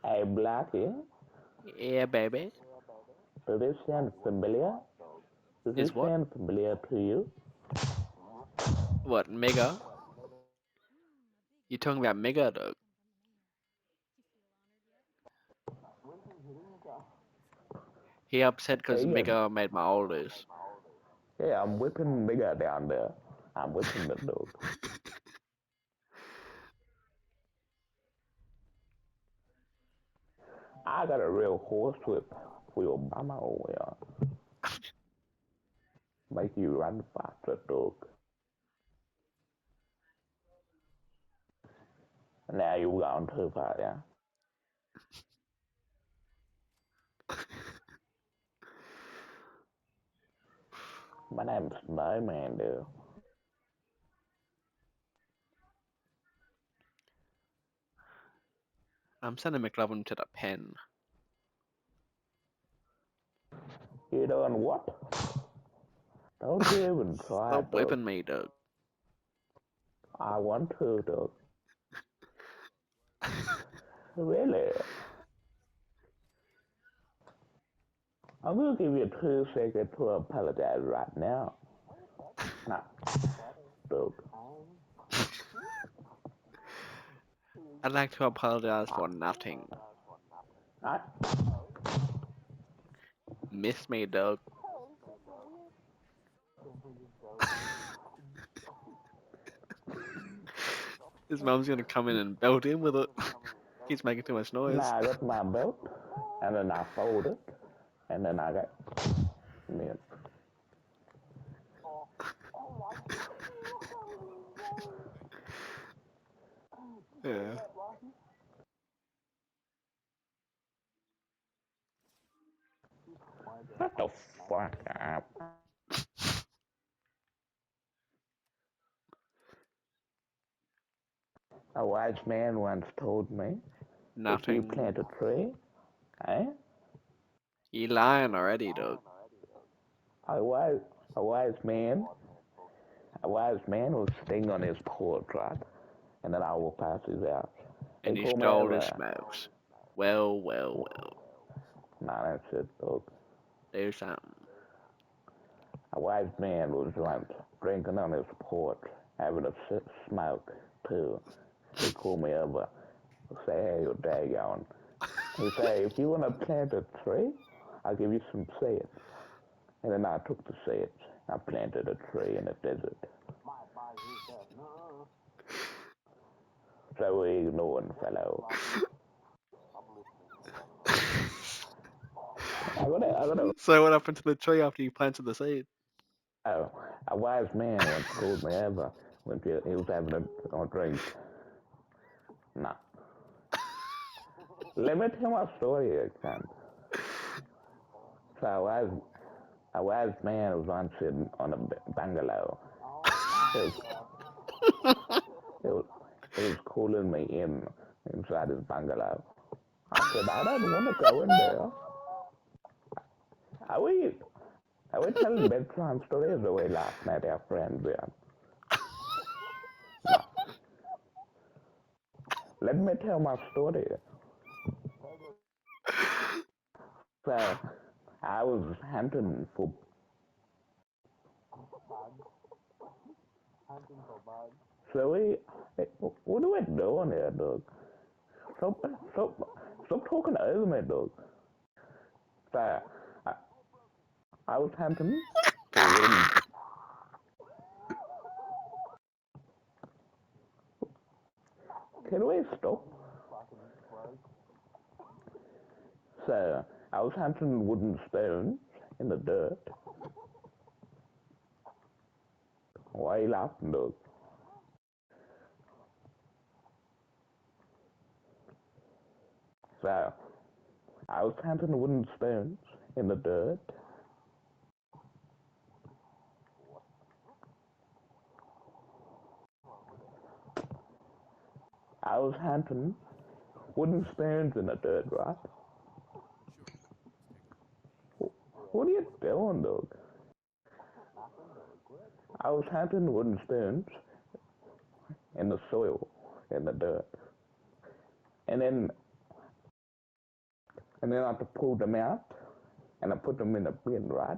Hey, Blackie, Yeah, baby. does this sound familiar? Does this Is what? sound familiar to you? What, Mega? You talking about Mega, dog? He upset Yeah, because yeah, Mega made my orders. yeah, I'm whipping nigga down there. I'm whipping the dog. I got a real horse whip for your mama over here. Make you run faster, dog. Now you gone too far, yeah? My name's Snowman, dude. I'm sending McLovin to the pen. You doing what? Don't you even try, Stop dog. whipping me, dog. I want to, dog. Really? I'm gonna give you 2 seconds to apologize right now. Nah, dog. I'd like to apologize for nothing. I, Miss me, dog. His mom's gonna come in and belt him with it. He's making too much noise. now I got my belt, and then I fold it, and then I got, man, Yeah. shut the fuck up. A wise man once told me, if you Nothing. plant a tree, eh? You lying already, dog. A wise, a wise man, a wise man will sting on his porch, right? And then I will pass his house. He And you called me stole his over. smokes. Well, well, well. Nah, that's it, dog. There's something. A wise man was once drinking on his porch, having a smoke, too. He called me over. Say, hey, your day going? He said, if you want to plant a tree, I'll give you some seeds. And then I took the seeds. I planted a tree in the desert. So we ignoring, fellow. I gotta, So what happened to the tree after you planted the seed? oh, a wise man once called me over when he was having a drink. Nah. Let me tell my story, you cunt. So a wise man was once in on a bungalow. He was, he was, he was calling me inside his bungalow. I said, I don't want to go in there. Are we, are we telling bedtime stories or are we laughing at our friends here? No. Let me tell my story. So I was hunting for. So what are we doing here, dog? Stop, stop talking over me, dog. So I, I was hunting for worms. Can we stop? So I was hunting wooden stones in the dirt. Why are you laughing, dog? So I was hunting wooden stones in the dirt. I was hunting wooden stones in the dirt, right? What are you doing, dog? I was hunting wooden stones in the soil, in the dirt. and then I had to pull them out, and I put them in a bin, right?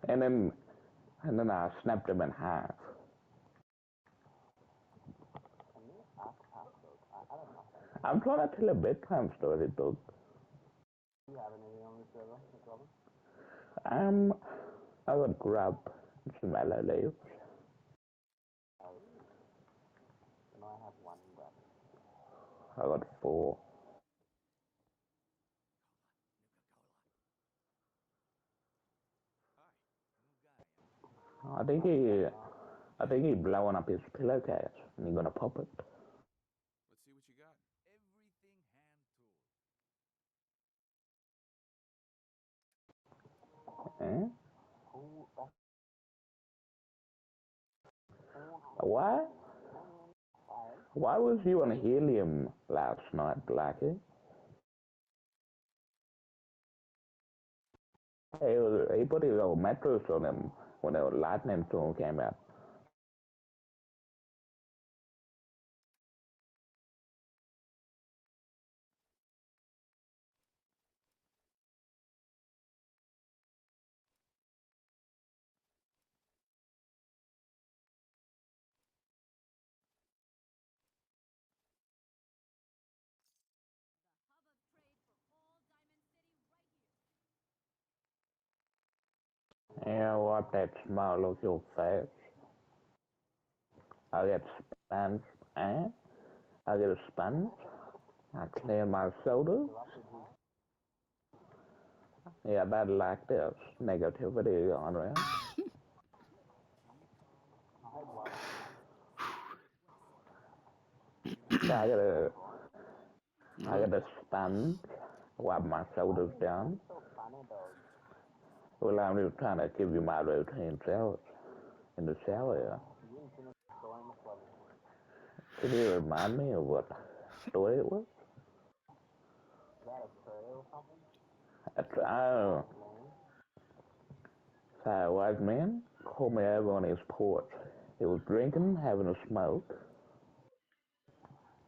And then I snapped them in half. I'm trying to tell a bedtime story, though. Do you have anything on this server, Robin? I got grub and some aloe leaves. And I have one grab. I got 4. I think he blowing up his pillowcase and he's gonna pop it. Let's see what you got. Everything hand tool. Eh? Why? Why was you on helium last night, Blackie? He put his old mattress on him when the lightning storm came out. Yeah, wipe that smile off your face. I get sponge, eh? I get a sponge. I clean my shoulders. Yeah, that like this negativity on around. So I get a sponge, wipe my shoulders down. Well, I'm just trying to give you my routine shower in the shower. Can you remind me of what story it was? Is that a trail or something? Oh. So a white man called me over on his porch. He was drinking, having a smoke.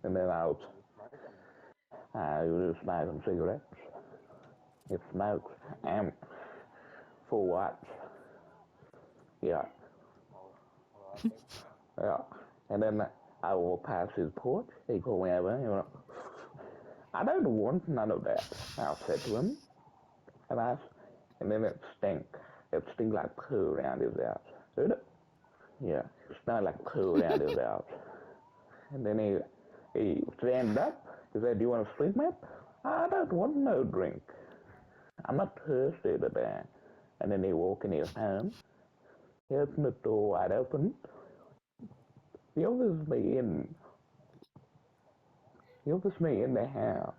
And then he was just smoking cigarettes. He smokes. And for what? Yeah. Yeah. And then I walked past his porch. He called me over. He went, I don't want none of that, I said to him. And then it stank. It stunk like poo around his house. Heard it? Yeah. It smelled like poo around his house. And then he stand up. He said, do you want a drink, mate? I don't want no drink. I'm not thirsty today. And then he walked in his home. He opened the door wide open. He offers me in. He offers me in the house.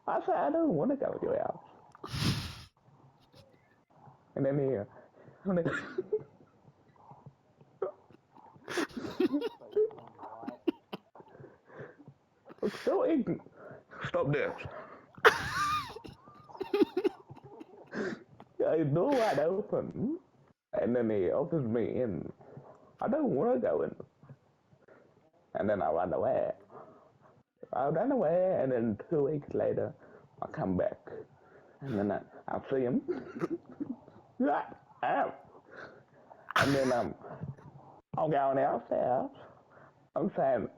I said, I don't want to go to your house. And then Stop this. I door wide open. And then he offers me in. I don't want to go in. And then I run away. I ran away, and then 2 weeks later, I come back. And then I see him. Right. And then I'm going downstairs. I'm saying,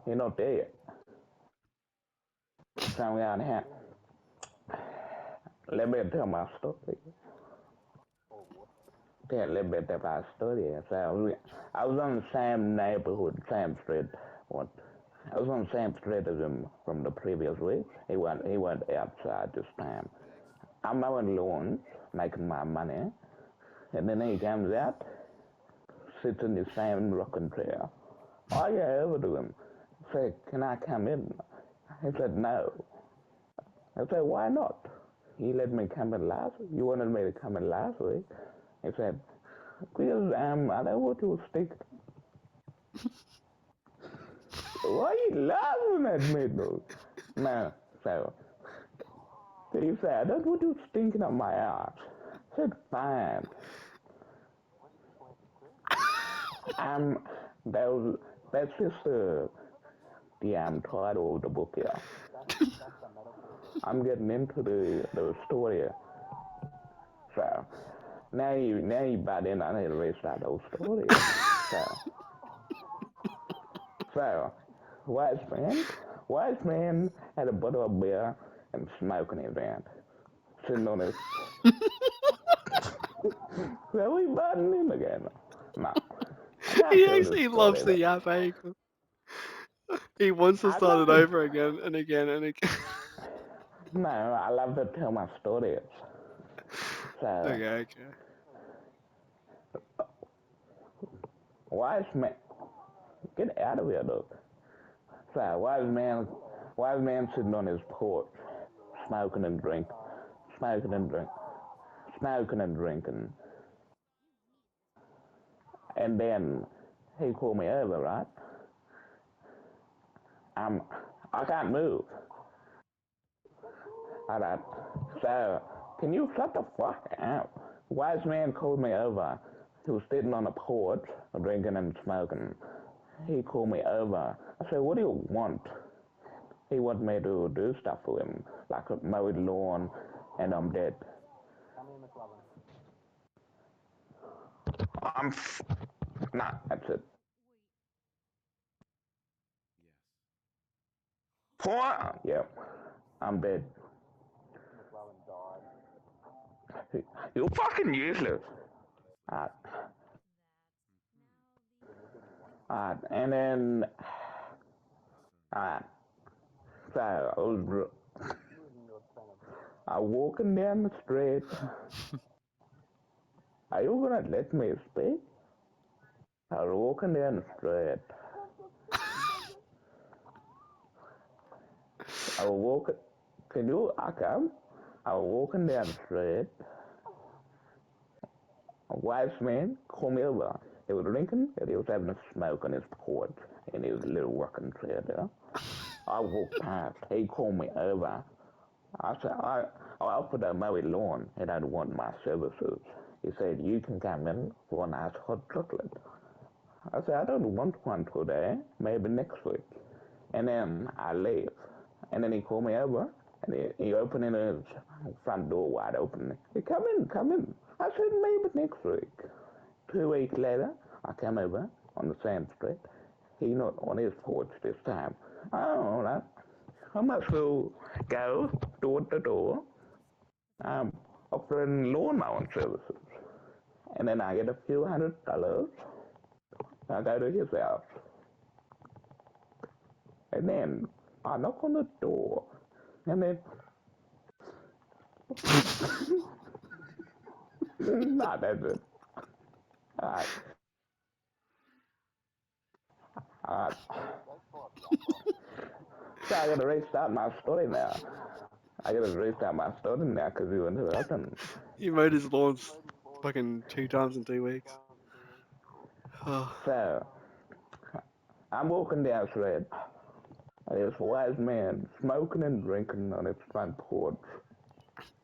you're not there yet. So I'm going here. Let me tell my story. Yeah, let me tell my story. So I was on the same neighborhood, same street. I was on the same street as him from the previous week. He went outside this time. I'm mowing lawns, making my money. And then he comes out, sits in the same rocking chair. I go over to him, say, can I come in? He said, no. I said, why not? He let me come in last week. You wanted me to come in last week. He said, because I don't want to stick. Why are you laughing at me, though? No, so he said, I don't want you stinking up my ass. I said, fine. That's just the title of the book here. That's the metaphor. I'm getting into the story. So now you butt in. I need to restart the whole story. So wise man had a bottle of beer and smoking his hand, sitting on his. So we butting in again. No. He actually loves the Yap Acre. He wants to I start love it it. over again and again and again. No, I love to tell my stories. So Okay. wise man, get out of here, look. So wise man sitting on his porch, smoking and drinking, smoking and drinking, smoking and drinking. And then he called me over, right? I can't move. Alright, so can you shut the fuck up? Wise man called me over. He was sitting on a porch, drinking and smoking. He called me over. I said, what do you want? He wanted me to do stuff for him, like mow his lawn, and I'm dead. Come here, McLovin. Nah, that's it. Yes. What? Yep, I'm dead. McLovin died. You're fucking useless. And then, so I was walking down the street. Are you gonna let me speak? I was walking down the street. I was walking. Can you come? I was walking down the street. A wise man called me over. He was drinking and he was having a smoke on his porch in his little working trailer. I walked past. He called me over. I said, I offered to mow his lawn and I'd want my services. He said, you can come in for a nice hot chocolate. I said, I don't want one today, maybe next week. And then I leave. And then he called me over and he opened his front door wide open. He come in. I said, maybe next week. 2 weeks later, I came over on the same street. He not on his porch this time. Oh, right. I must go door to door, offering lawn mowing services. And then I get a few $100. I go to his house. And then I knock on the door. And then, nah, that's it. Alright. Alright. So I gotta restart my story now. Because you interrupted. He mowed his lawns fucking 2 times in 2 weeks. Oh. So, I'm walking down the street. There's a wise man smoking and drinking on his front porch.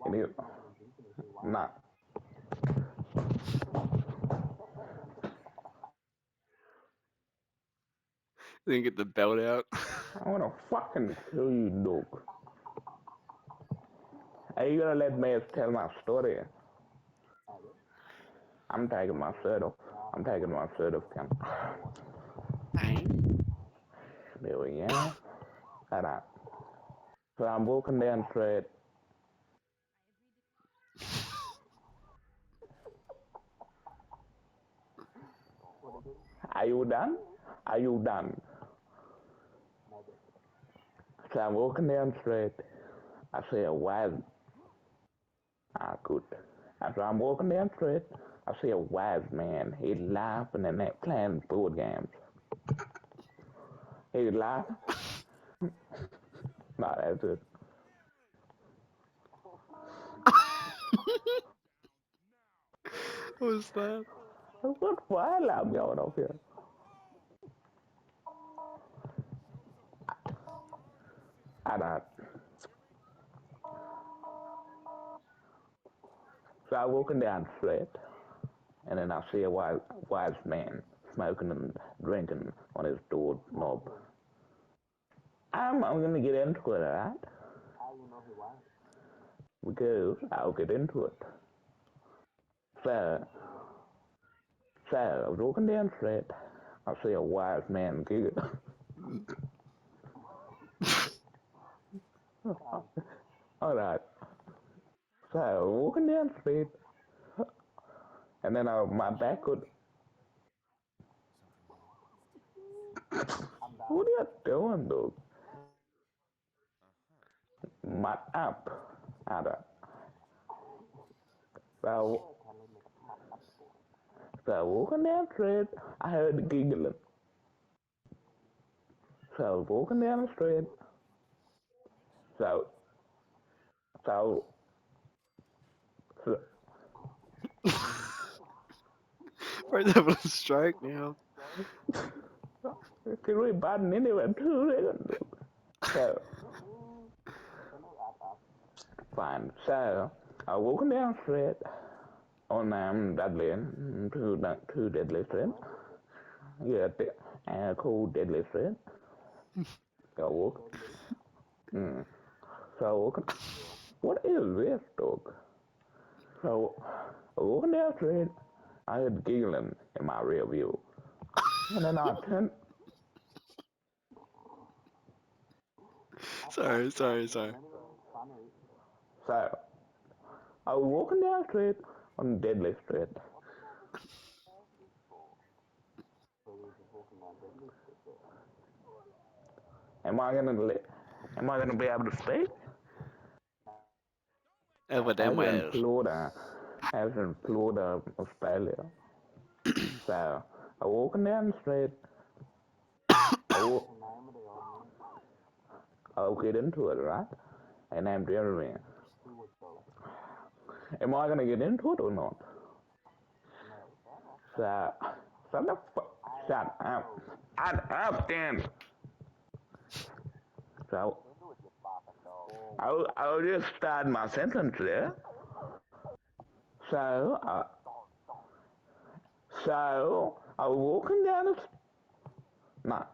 And he, nah. Then get the belt out. I wanna fucking kill you, Duke. Are you gonna let me tell my story? I'm taking my shirt off. Ken. There we go. Alright. So I'm walking down the street. Are you done? So I'm walking down the street. I see a wise. Good. After I'm walking down the street, I see a wise man. He's laughing and playing board games. He's laughing. No, that's it. What was that? What fire alarm going off here? I don't. So I'm walking down the street, and then I see a wise man smoking and drinking on his doorknob. I'm gonna get into it, alright? How you know he won't? Because I'll get into it. So I was walking down the street. I see a wise man giggle. Alright. So I was walking down the street. And then my back would... What are you doing, dude? My up. Alright. So walking down the street, I heard giggling. So I was walking down the street. So Right having a stroke now. can we button anywhere 2 seconds? So fine. So I was walking down the street on Dudley, to Deadly Street. Yeah, cool Deadly Street. So I walk. So I walking. What is this, dog? So I was walking down the street. I heard giggling in my rear view, and then I turned. Sorry. Funny. So I was walking down the street on Deadly Street. So we were just walking down Deadly Street there. Am I gonna be able to speak? Evidently. As in Florida, Australia. So I walking down the street. I'll get into it, right? And I'm Jeremy. Am I gonna get into it or not? So, shut up. Shut up, Dan. So, I'll just start my sentence there. So I was walking down the... No.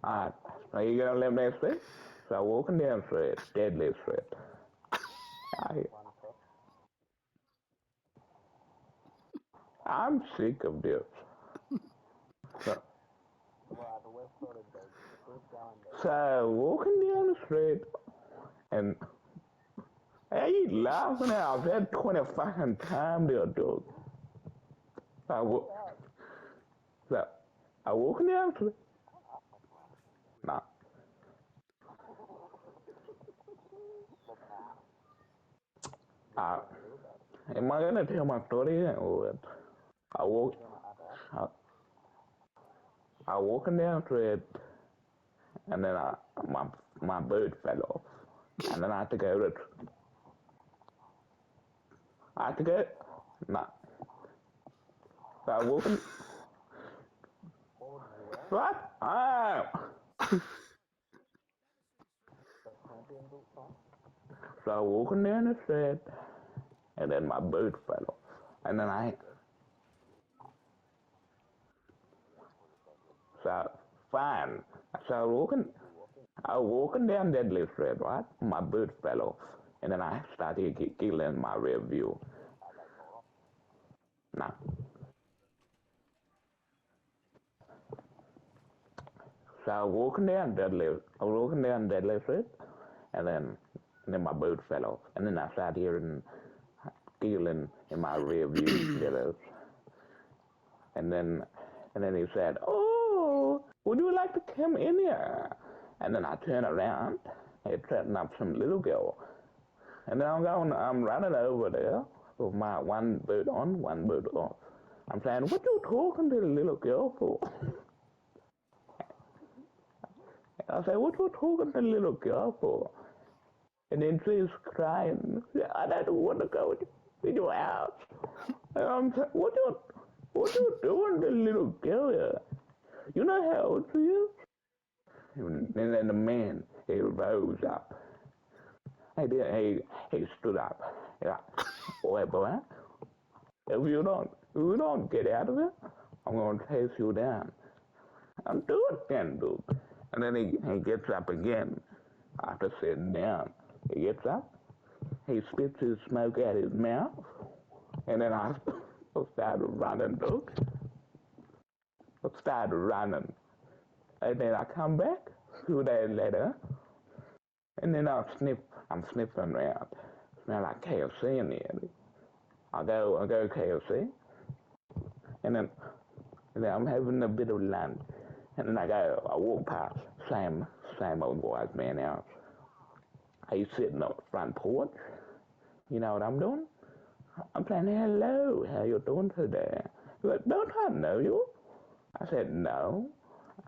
Alright, are you gonna let me speak? So I was walking down the street, Deadly Street. I'm sick of this. So walking down the street, and hey, you laughing at? I've had 20 fucking time there, dog. So I walking down the street. Nah. Am I gonna tell my story or what? I walking down the street, and then my bird fell off, and then I had to go nah. So I walking. What? So I walking down the street, and then my bird fell off, and then so fine. So I was walking down Deadly Street, right? My bird fell off, and then I started giggling in my rear view. Nah. So I was walking down Deadly Street, and then my bird fell off, and then I started hearing giggling in my rear view mirrors. And then he said, "Oh, would you like to come in here?" And then I turn around, and setting up some little girl. And then I'm running over there with my one boot on, one boot off. I'm saying, "What you talking to the little girl for?" I say, "What you talking to the little girl for?" And then she's crying. "I don't want to go in your house." And I'm saying, what you doing to the little girl here? You know how old she is? And then the man, he rose up. He stood up. He's like, boy, if you don't get out of it, I'm going to chase you down. I'm do it again, dude. And then he gets up again after sitting down. He gets up, he spits his smoke out his mouth, and then I started running, dude. I started running. And then I come back 2 days later, and then I'm sniffing around. Smell like KFC in there. I go KFC, and then I'm having a bit of lunch, and then I walk past same old white man house. He's sitting on the front porch. You know what I'm doing? I'm saying, hello, how you doing today? He goes, don't I know you? I said, no.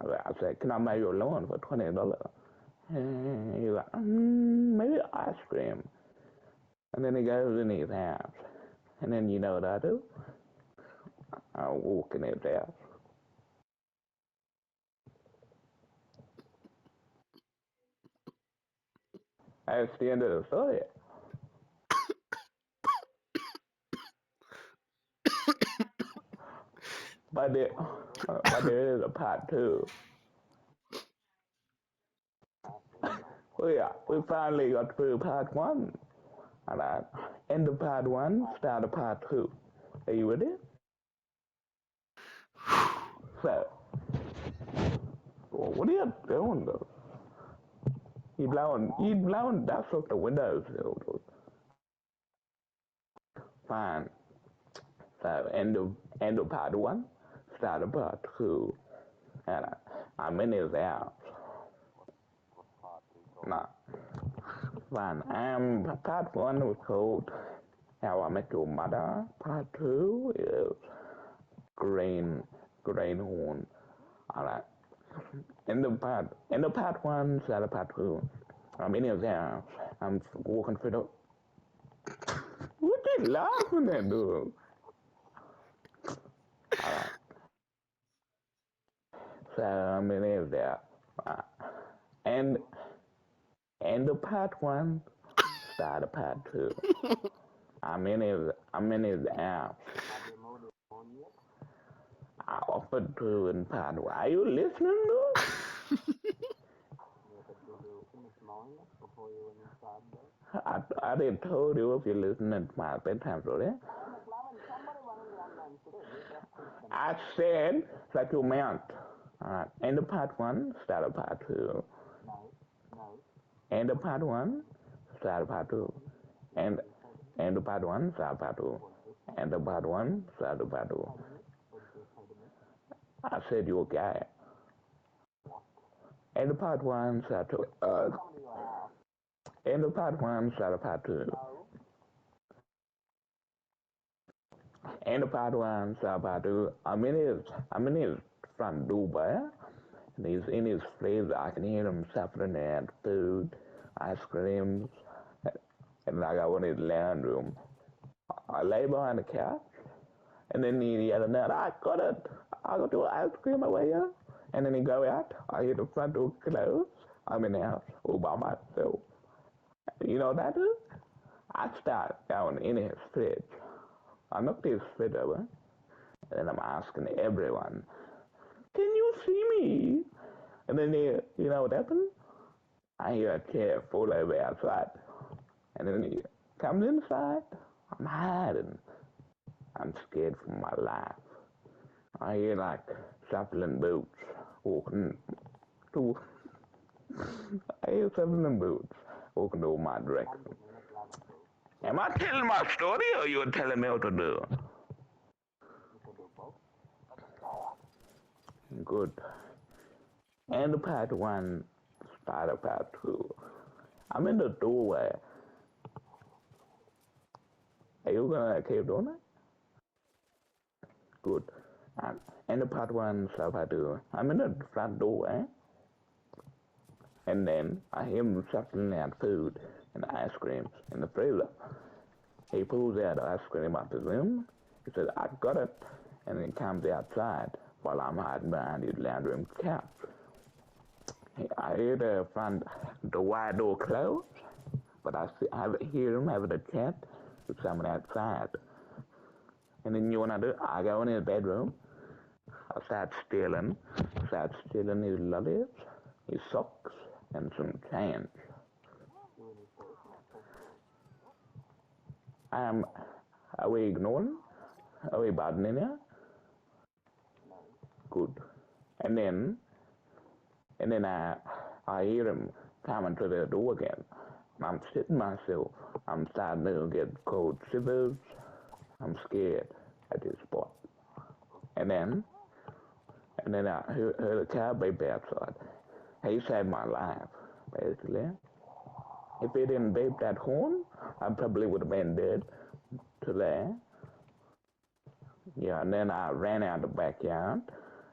I said, can I mow your lawn for $20? He goes, maybe ice cream. And then he goes in his house. And then you know what I do? I walk in his house. That's the end of the story. But there is a part 2. We finally got through part 1. All right. End of part 1, start of part 2. Are you with it? So, what are you doing, though? You blowing dust off the windows. Fine. So, end of part 1, start of part 2. And I'm in his house. No. Fine. Part 1 was called How I Met Your Mother. Part 2 is Greenhorn. Alright. End of part 1, start of part 2. I'm in his house. I'm walking through the... What you laughing at, dude? Alright. So I'm in his house. End of part 1, start of part 2. I'm in his house. I offered to in part 1. Are you listening, dude? I did told you if you're listening to my bedtime story. I said like you meant. End of part 1, start of part 2. End of part 1, start of part 2. End of part 1, start of part 2. End of part 1, start of part 2. I said you're a guy. End of part 1, start of 2. End of part 1, start of part 2. End of part 1, start of part 2. I'm in his front door, and he's in his freezer. I can hear him suffering at food, ice creams, and I go in his lounge room. I lay behind the couch, and then he yelling out, I got it. I got your ice cream away here. And then he go out. I hear the front door close. I'm in the house all by myself. You know what I do? I start going in his fridge. I knocked his fridge over, and then I'm asking everyone, can you see me? And then you know what happened? I hear a chair fall over outside. And then he comes inside. I'm hiding. I'm scared for my life. I hear like shuffling boots walking to... I hear shuffling boots walking to my direction. Am I telling my story or you telling me what to do? Good. End of part 1, start of part 2. I'm in the doorway. Are you gonna keep doing it? Good. End of part 1, start of part 2. I'm in the front doorway. And then I hear him shuffling out food and ice creams in the freezer. He pulls out ice cream up his room. He says, I got it. And then he comes outside while I'm hiding behind his lounge room couch. I hear the wide door close, but I hear him having a chat with someone outside. And then you know what I do? I go in his bedroom. I started stealing his lollies, his socks, and some change. Are we ignoring? Are we bothering you? Good. And then I hear him coming to the door again. I'm sitting myself. I'm starting to get cold shivers. I'm scared at this spot. And then I heard a car beep outside. He saved my life, basically. If he didn't beep that horn, I probably would have been dead today. Yeah, and then I ran out the backyard,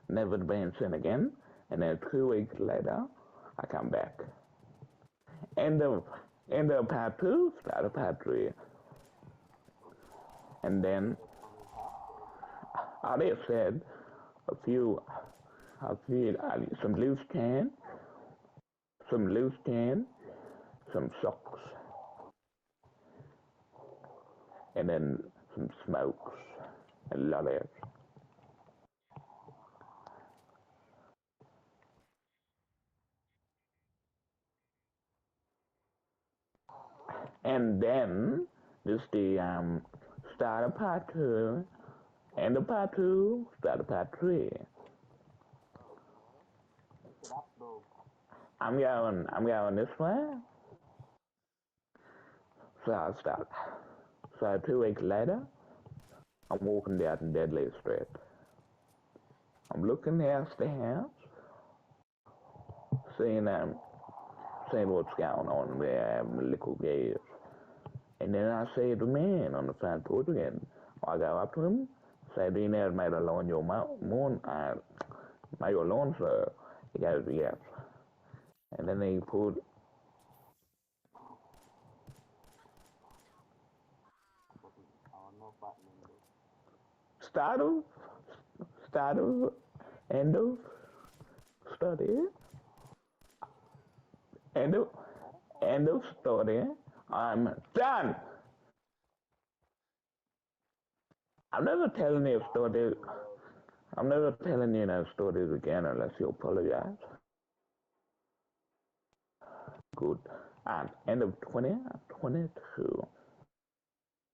never been seen again, and then 2 weeks later, I come back. End of part 2, start of part 3. And then I just said some loose can, some socks, and then some smokes and lollies. And then this the start of part 2, end of part 2, start of part 3. I'm going this way. So I start. So 2 weeks later, I'm walking down Deadly Street. I'm looking out the house, seeing what's going on there, having a little gaze. And then I see the man on the front porch again. I go up to him, say, "Do you know how to make a lawn your lawn, sir?" He goes, "Yes." And then he pulled. Start of, end of, study, end of story. I'm done. I'm never telling you stories. I'm never telling you no stories again unless you apologize. Good. And end of 2022.